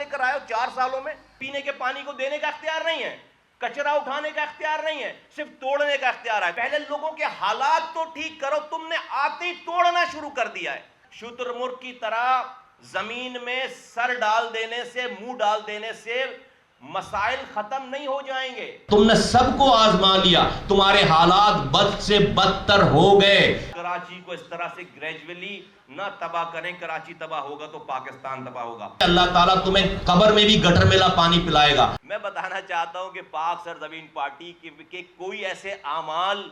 لے کر آئے ہو 4 سالوں میں؟ پینے کے پانی کو دینے کا اختیار نہیں ہے، کچرا اٹھانے کا اختیار نہیں ہے، صرف توڑنے کا اختیار ہے۔ پہلے لوگوں کے حالات تو ٹھیک کرو، تم نے آتے ہی توڑنا شروع کر دیا ہے۔ شتر مرغ کی طرح زمین میں سر ڈال دینے سے، منہ ڈال دینے سے مسائل ختم نہیں ہو جائیں گے۔ تم نے سب کو آزما لیا، تمہارے حالات بد سے بدتر ہو گئے۔ کراچی کو اس طرح سے گریجولی نہ تباہ کریں، کراچی تباہ ہوگا تو پاکستان تباہ ہوگا۔ اللہ تعالیٰ تمہیں قبر میں بھی گٹر میلا پانی پلائے گا۔ میں بتانا چاہتا ہوں کہ پاک سرزمین پارٹی کے کوئی ایسے اعمال،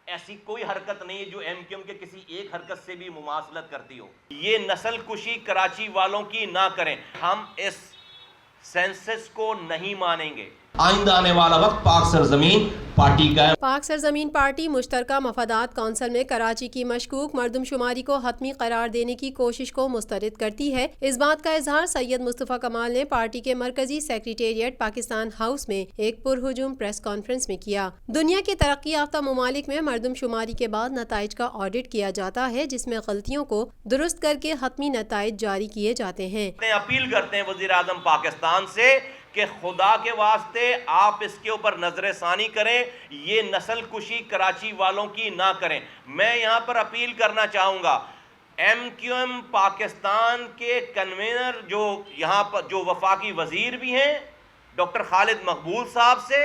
ایسی کوئی حرکت نہیں ہے جو ایم کیو ایم کے کسی ایک حرکت سے بھی مماثلت کرتی ہو۔ یہ نسل کشی کراچی والوں کی نہ کریں، ہم اس سینسس کو نہیں مانیں گے۔ آئندہ آنے والا وقت پاک سرزمین پارٹی کا ہے۔ پاک سرزمین پارٹی مشترکہ مفادات کونسل میں کراچی کی مشکوک مردم شماری کو حتمی قرار دینے کی کوشش کو مسترد کرتی ہے۔ اس بات کا اظہار سید مصطفیٰ کمال نے پارٹی کے مرکزی سیکریٹریٹ پاکستان ہاؤس میں ایک پرہجوم پریس کانفرنس میں کیا۔ دنیا کے ترقی یافتہ ممالک میں مردم شماری کے بعد نتائج کا آڈٹ کیا جاتا ہے، جس میں غلطیوں کو درست کر کے حتمی نتائج جاری کیے جاتے ہیں۔ اپیل کرتے ہیں وزیر اعظم پاکستان سے کہ خدا کے واسطے آپ اس کے اوپر نظر ثانی کریں، یہ نسل کشی کراچی والوں کی نہ کریں۔ میں یہاں پر اپیل کرنا چاہوں گا ایم کیو ایم پاکستان کے کنوینر جو یہاں پر جو وفاقی وزیر بھی ہیں ڈاکٹر خالد مقبول صاحب سے،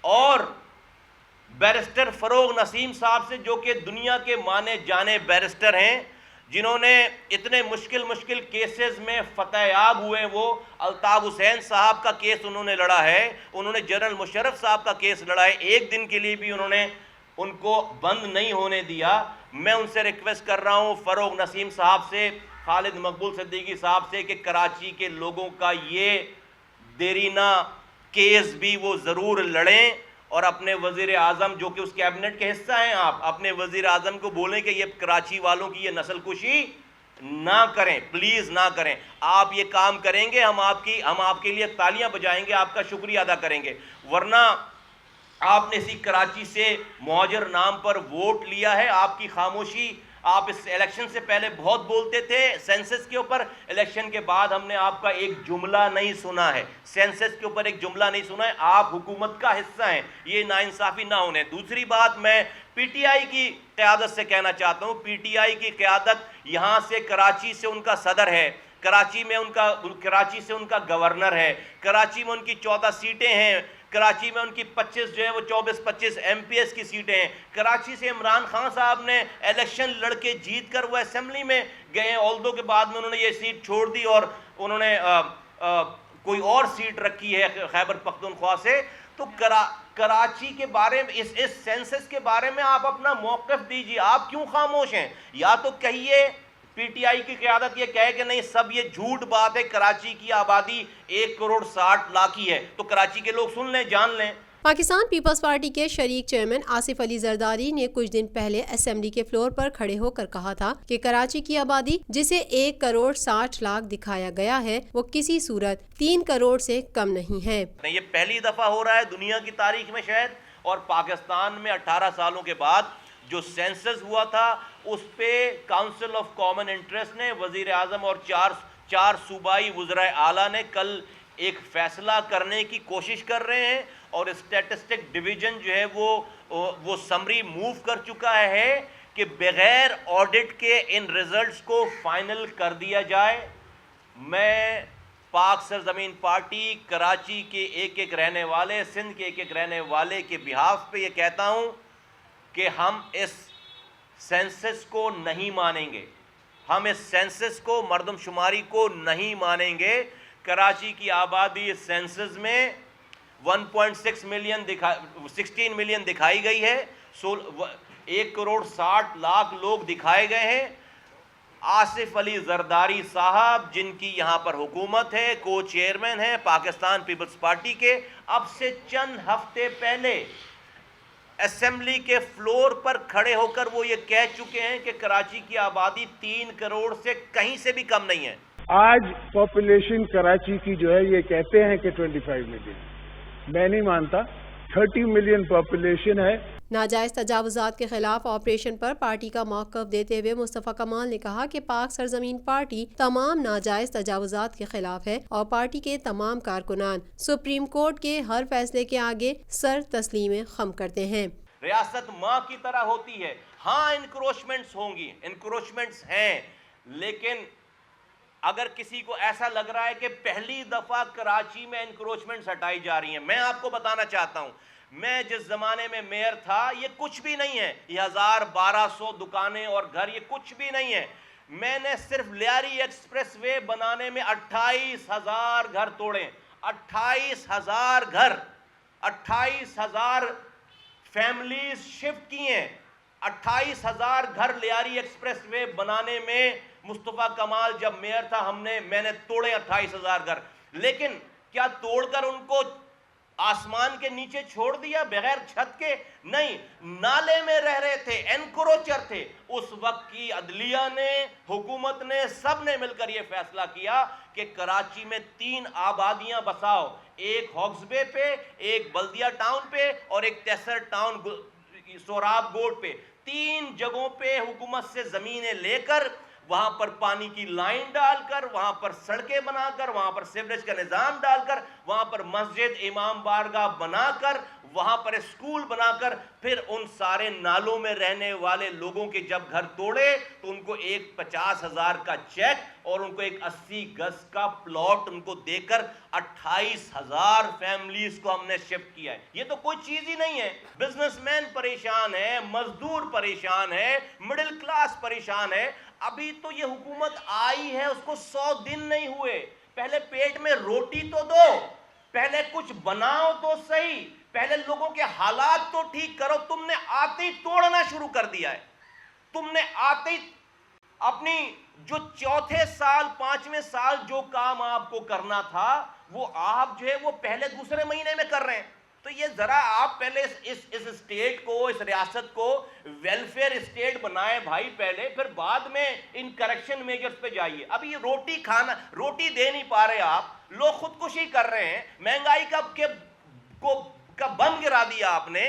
اور بیرسٹر فروغ نسیم صاحب سے جو کہ دنیا کے مانے جانے بیرسٹر ہیں، جنہوں نے اتنے مشکل کیسز میں فتح یاب ہوئے۔ وہ الطاف حسین صاحب کا کیس انہوں نے لڑا ہے، انہوں نے جنرل مشرف صاحب کا کیس لڑا ہے، ایک دن کے لیے بھی انہوں نے ان کو بند نہیں ہونے دیا۔ میں ان سے ریکویسٹ کر رہا ہوں، فروغ نسیم صاحب سے، خالد مقبول صدیقی صاحب سے، کہ کراچی کے لوگوں کا یہ دیرینہ کیس بھی وہ ضرور لڑیں، اور اپنے وزیر اعظم جو کہ اس کیبنٹ کے حصہ ہیں، آپ اپنے وزیر اعظم کو بولیں کہ یہ کراچی والوں کی یہ نسل کشی نہ کریں، پلیز نہ کریں۔ آپ یہ کام کریں گے، ہم آپ کے لیے تالیاں بجائیں گے، آپ کا شکریہ ادا کریں گے۔ ورنہ آپ نے اسی کراچی سے مہاجر نام پر ووٹ لیا ہے، آپ کی خاموشی، آپ اس الیکشن سے پہلے بہت بولتے تھے سینسس کے اوپر، الیکشن کے بعد ہم نے آپ کا ایک جملہ نہیں سنا ہے، سینسس کے اوپر ایک جملہ نہیں سنا ہے۔ آپ حکومت کا حصہ ہیں، یہ ناانصافی نہ ہونے۔ دوسری بات میں پی ٹی آئی کی قیادت سے کہنا چاہتا ہوں، پی ٹی آئی کی قیادت یہاں سے کراچی سے ان کا صدر ہے، کراچی سے ان کا گورنر ہے، کراچی میں ان کی 14 سیٹیں ہیں، کراچی میں ان کی 25 جو ہے وہ 24-25 ایم پی ایس کی سیٹیں ہیں۔ کراچی سے عمران خان صاحب نے الیکشن لڑ کے جیت کر وہ اسمبلی میں گئے ہیں، اولدو کے بعد میں انہوں نے یہ سیٹ چھوڑ دی اور انہوں نے کوئی اور سیٹ رکھی ہے خیبر پختونخوا سے۔ تو کراچی کے بارے میں، اس سینسس کے بارے میں آپ اپنا موقف دیجیے، آپ کیوں خاموش ہیں؟ یا تو کہیے، پی ٹی آئی کی قیادت یہ کہے کہ نہیں سب یہ جھوٹ بات ہے، کراچی کی آبادی 1.60 کروڑ کی ہے، تو کراچی کے لوگ سن لیں، جان لیں۔ پاکستان پیپلز پارٹی کے شریک چیئرمین آصف علی زرداری نے کچھ دن پہلے اسمبلی کے فلور پر کھڑے ہو کر کہا تھا کہ کراچی کی آبادی جسے 1.60 کروڑ دکھایا گیا ہے وہ کسی صورت 3 کروڑ سے کم نہیں ہے۔ یہ پہلی دفعہ ہو رہا ہے دنیا کی تاریخ میں شاید، اور پاکستان میں 18 سالوں کے بعد جو سینسس ہوا تھا اس پہ کاؤنسل آف کامن انٹرسٹ نے، وزیر اعظم اور چار صوبائی وزرائے اعلیٰ نے کل ایک فیصلہ کرنے کی کوشش کر رہے ہیں، اور اسٹیٹسٹک ڈویژن جو ہے وہ سمری موو کر چکا ہے کہ بغیر آڈٹ کے ان ریزلٹس کو فائنل کر دیا جائے۔ میں پاک سرزمین پارٹی کراچی کے ایک رہنے والے، سندھ کے ایک رہنے والے کے بہاف پہ یہ کہتا ہوں کہ ہم اس سینسس کو نہیں مانیں گے، ہم اس سینسس کو، مردم شماری کو نہیں مانیں گے۔ کراچی کی آبادی اس سینسس میں 1.6 ملین 16 ملین دکھائی گئی ہے، 1.60 کروڑ لوگ دکھائے گئے ہیں۔ آصف علی زرداری صاحب جن کی یہاں پر حکومت ہے، کو چیئرمین ہیں پاکستان پیپلز پارٹی کے، اب سے چند ہفتے پہلے اسمبلی کے فلور پر کھڑے ہو کر وہ یہ کہہ چکے ہیں کہ کراچی کی آبادی 3 کروڑ سے کہیں سے بھی کم نہیں ہے۔ آج پاپولیشن کراچی کی جو ہے یہ کہتے ہیں کہ 25 ملین، میں نہیں مانتا، 30 ملین پاپولیشن ہے۔ ناجائز تجاوزات کے خلاف آپریشن پر پارٹی کا موقف دیتے ہوئے مصطفیٰ کمال نے کہا کہ پاک سرزمین پارٹی تمام ناجائز تجاوزات کے خلاف ہے اور پارٹی کے تمام کارکنان سپریم کورٹ کے ہر فیصلے کے آگے سر تسلیم خم کرتے ہیں۔ ریاست ماں کی طرح ہوتی ہے، ہاں انکروچمنٹس ہوں گی، انکروچمنٹس ہیں، لیکن اگر کسی کو ایسا لگ رہا ہے کہ پہلی دفعہ کراچی میں انکروچمنٹس ہٹائی جا رہی ہیں، میں آپ کو بتانا چاہتا ہوں، میں جس زمانے میں میئر تھا یہ کچھ بھی نہیں ہے، یہ 1200 دکانیں اور گھر یہ کچھ بھی نہیں ہے۔ میں نے صرف لیاری ایکسپریس وے بنانے میں 28,000 گھر توڑے، 28,000 گھر، 28,000 فیملیز شفٹ کی ہیں، 28,000 گھر لیاری ایکسپریس وے بنانے میں مصطفیٰ کمال جب میئر تھا میں نے توڑے 28,000 گھر، لیکن کیا توڑ کر ان کو آسمان کے نیچے چھوڑ دیا بغیر چھت کے؟ نہیں، نالے میں رہ رہے تھے، انکروچر تھے۔ اس وقت کی عدلیہ نے، حکومت نے، سب نے مل کر یہ فیصلہ کیا کہ کراچی میں 3 آبادیاں بساؤ، ایک ہاکس بے پہ، ایک بلدیہ ٹاؤن پہ اور ایک تیسر ٹاؤن سوراب گوڈ پہ، 3 جگہوں پہ حکومت سے زمینیں لے کر وہاں پر پانی کی لائن ڈال کر، وہاں پر سڑکیں بنا کر، وہاں پر سیوریج کا نظام ڈال کر، وہاں پر مسجد، امام بارگاہ بنا کر، وہاں پر اسکول بنا کر، پھر ان سارے نالوں میں رہنے والے لوگوں کے جب گھر توڑے تو ان کو ایک 50,000 کا چیک اور ان کو ایک 80 گز کا پلاٹ ان کو دے کر 28,000 فیملیز کو ہم نے شفٹ کیا ہے۔ یہ تو کوئی چیز ہی نہیں ہے۔ بزنس مین پریشان ہے، مزدور پریشان ہے، مڈل کلاس پریشان ہے۔ ابھی تو یہ حکومت آئی ہے، اس کو 100 دن نہیں ہوئے، پہلے پیٹ میں روٹی تو دو، پہلے کچھ بناؤ تو صحیح، پہلے لوگوں کے حالات تو ٹھیک کرو۔ تم نے آتے ہی توڑنا شروع کر دیا ہے، تم نے آتے ہی اپنی جو چوتھے سال 5ویں سال جو کام آپ کو کرنا تھا وہ آپ جو ہے وہ پہلے دوسرے مہینے میں کر رہے ہیں۔ تو یہ ذرا آپ پہلے اس اسٹیٹ کو، اس ریاست کو ویلفیئر اسٹیٹ بنائیں بھائی پہلے، پھر بعد میں ان کریکشن میجرز پہ جائیے۔ اب یہ روٹی دے نہیں پا رہے آپ، لوگ خودکشی کر رہے ہیں، مہنگائی کا بم گرا دیا آپ نے،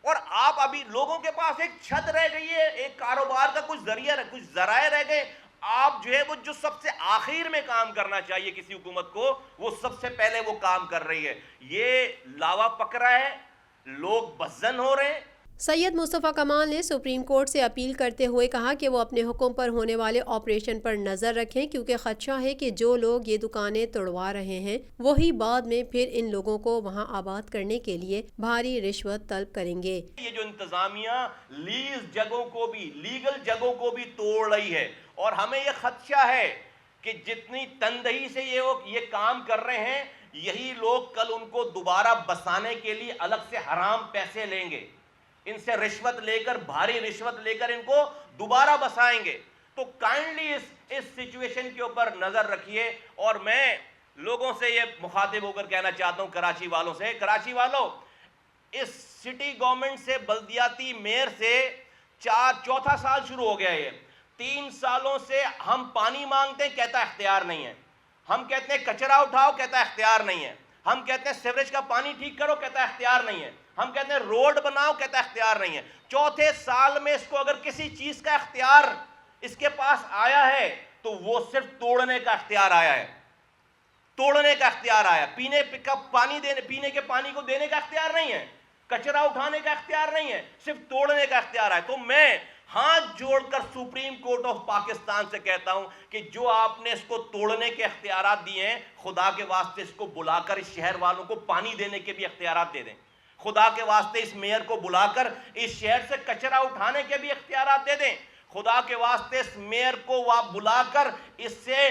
اور آپ ابھی لوگوں کے پاس ایک چھت رہ گئی ہے، ایک کاروبار کا کچھ ذرائع رہ گئے۔ آپ جو ہے وہ جو سب سے آخر میں کام کرنا چاہیے کسی حکومت کو، وہ سب سے پہلے وہ کام کر رہی ہے۔ یہ لاوا پکڑا ہے، لوگ بزن ہو رہے ہیں۔ سید مصطفیٰ کمال نے سپریم کورٹ سے اپیل کرتے ہوئے کہا کہ وہ اپنے حکم پر ہونے والے آپریشن پر نظر رکھیں، کیونکہ خدشہ ہے کہ جو لوگ یہ دکانیں توڑوا رہے ہیں وہی بعد میں پھر ان لوگوں کو وہاں آباد کرنے کے لیے بھاری رشوت طلب کریں گے۔ یہ جو انتظامیہ لیز جگہوں کو بھی، لیگل جگہوں کو بھی توڑ رہی ہے، اور ہمیں یہ خدشہ ہے کہ جتنی تندہی سے یہ کام کر رہے ہیں، یہی لوگ کل ان کو دوبارہ بسانے کے لیے الگ سے حرام پیسے لیں گے، ان سے رشوت لے کر، بھاری رشوت لے کر ان کو دوبارہ بسائیں گے۔ تو کائنڈلی اس سچویشن کے اوپر نظر رکھیے، اور میں لوگوں سے یہ مخاطب ہو کر کہنا چاہتا ہوں، کراچی والوں سے، کراچی والوں، اس سٹی گورنمنٹ سے، بلدیاتی میئر سے چوتھا سال شروع ہو گیا ہے۔ 3 سالوں سے ہم پانی مانگتے ہیں، کہتا اختیار نہیں ہے، ہم کہتے ہیں کچرا اٹھاؤ، کہتا اختیار نہیں ہے، ہم کہتے ہیں سیوریج کا پانی ٹھیک کرو، کہتا اختیار نہیں ہے، ہم کہتے ہیں روڈ بناؤ، کہتا اختیار نہیں ہے۔ چوتھے سال میں اس کو اگر کسی چیز کا اختیار اس کے پاس آیا ہے تو وہ صرف توڑنے کا اختیار آیا ہے، توڑنے کا اختیار آیا، پینے کے پانی کو دینے کا اختیار نہیں ہے، کچرا اٹھانے کا اختیار نہیں ہے، صرف توڑنے کا اختیار ہے۔ تو میں ہاتھ جوڑ کر سپریم کورٹ آف پاکستان سے کہتا ہوں کہ جو آپ نے اس کو توڑنے کے اختیارات دیے ہیں، خدا کے واسطے اس کو بلا کر اس شہر والوں کو پانی دینے کے بھی اختیارات دے دیں، خدا کے واسطے اس میئر کو بلا کر اس شہر سے کچرا اٹھانے کے بھی اختیارات دے دیں، خدا کے واسطے اس میئر کو بلا کر اس سے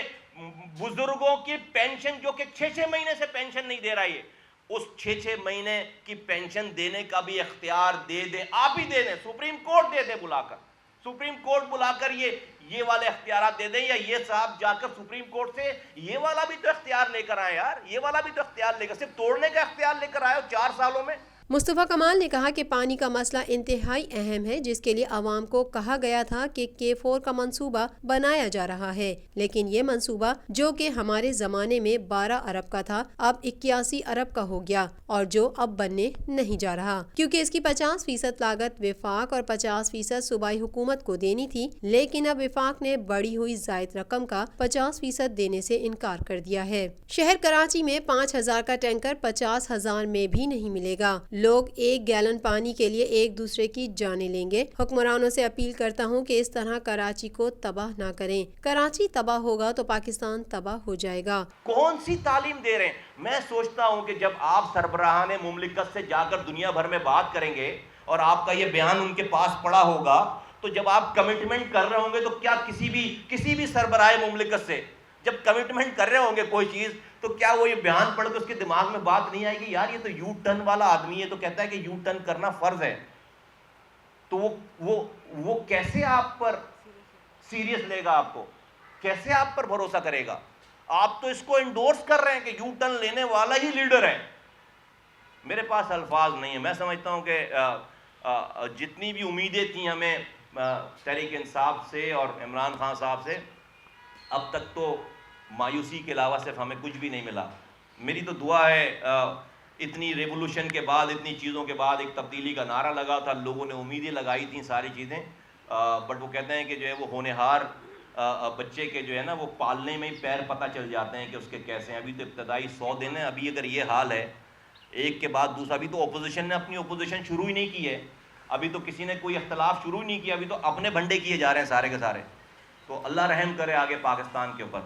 بزرگوں کی پینشن، جو کہ 6 مہینے سے پینشن نہیں دے رہی ہے، اس 6 مہینے کی پینشن دینے کا بھی اختیار دے دیں، آپ ہی دے دیں، سپریم کورٹ دے دیں، بلا کر سپریم کورٹ بلا کر یہ والے اختیارات دے دیں، یا یہ صاحب جا کر سپریم کورٹ سے یہ والا بھی تو اختیار لے کر آئے یار، یہ والا بھی تو اختیار لے کر، صرف توڑنے کا اختیار لے کر آئے ہو 4 سالوں میں۔ مصطفیٰ کمال نے کہا کہ پانی کا مسئلہ انتہائی اہم ہے، جس کے لیے عوام کو کہا گیا تھا کہ K4 کا منصوبہ بنایا جا رہا ہے، لیکن یہ منصوبہ جو کہ ہمارے زمانے میں 12 ارب کا تھا اب 81 ارب کا ہو گیا، اور جو اب بننے نہیں جا رہا، کیونکہ اس کی 50% لاگت وفاق اور 50% صوبائی حکومت کو دینی تھی، لیکن اب وفاق نے بڑھی ہوئی زائد رقم کا 50% دینے سے انکار کر دیا ہے۔ شہر کراچی میں 5000 کا ٹینکر 50,000 میں بھی نہیں ملے گا۔ لوگ 1 گیلن پانی کے لیے ایک دوسرے کی جانیں لیں گے۔ حکمرانوں سے اپیل کرتا ہوں کہ اس طرح کراچی کو تباہ نہ کریں۔ کراچی تباہ ہوگا تو پاکستان تباہ ہو جائے گا۔ کون سی تعلیم دے رہے ہیں؟ میں سوچتا ہوں کہ جب آپ سربراہان مملکت سے جا کر دنیا بھر میں بات کریں گے اور آپ کا یہ بیان ان کے پاس پڑا ہوگا، تو جب آپ کمٹمنٹ کر رہے ہوں گے تو کیا کسی بھی سربراہ مملکت سے جب کمٹمنٹ کر رہے ہوں گے کوئی چیز، تو کیا وہ یہ بیان پڑھ کے اس کے دماغ میں بات نہیں آئے گی یار یہ تو یو ٹرن والا آدمی ہے، تو کہتا ہے کہ یو ٹرن کرنا فرض ہے، تو وہ کیسے آپ پر سیریس لے گا؟ آپ کو کیسے آپ پر بھروسہ کرے گا؟ آپ تو اس کو انڈورس کر رہے ہیں کہ یو ٹرن لینے والا ہی لیڈر ہے۔ میرے پاس الفاظ نہیں ہیں۔ میں سمجھتا ہوں کہ جتنی بھی امیدیں تھیں ہمیں تحریک انصاف سے اور عمران خان صاحب سے، اب تک تو مایوسی کے علاوہ صرف ہمیں کچھ بھی نہیں ملا۔ میری تو دعا ہے، اتنی ریولوشن کے بعد، اتنی چیزوں کے بعد ایک تبدیلی کا نعرہ لگا تھا، لوگوں نے امیدیں لگائی تھیں ساری چیزیں، بٹ وہ کہتے ہیں کہ جو ہے وہ ہونہار بچے کے جو ہے نا وہ پالنے میں ہی پیر پتہ چل جاتے ہیں کہ اس کے کیسے ہیں۔ ابھی تو ابتدائی 100 دن ہیں، ابھی اگر یہ حال ہے ایک کے بعد دوسرا، ابھی تو اپوزیشن نے اپنی اپوزیشن شروع ہی نہیں کی ہے، ابھی تو کسی نے کوئی اختلاف شروع ہی نہیں کیا، ابھی تو اپنے بنڈے کیے جا رہے ہیں سارے کے سارے۔ تو اللہ رحم کرے آگے پاکستان کے اوپر۔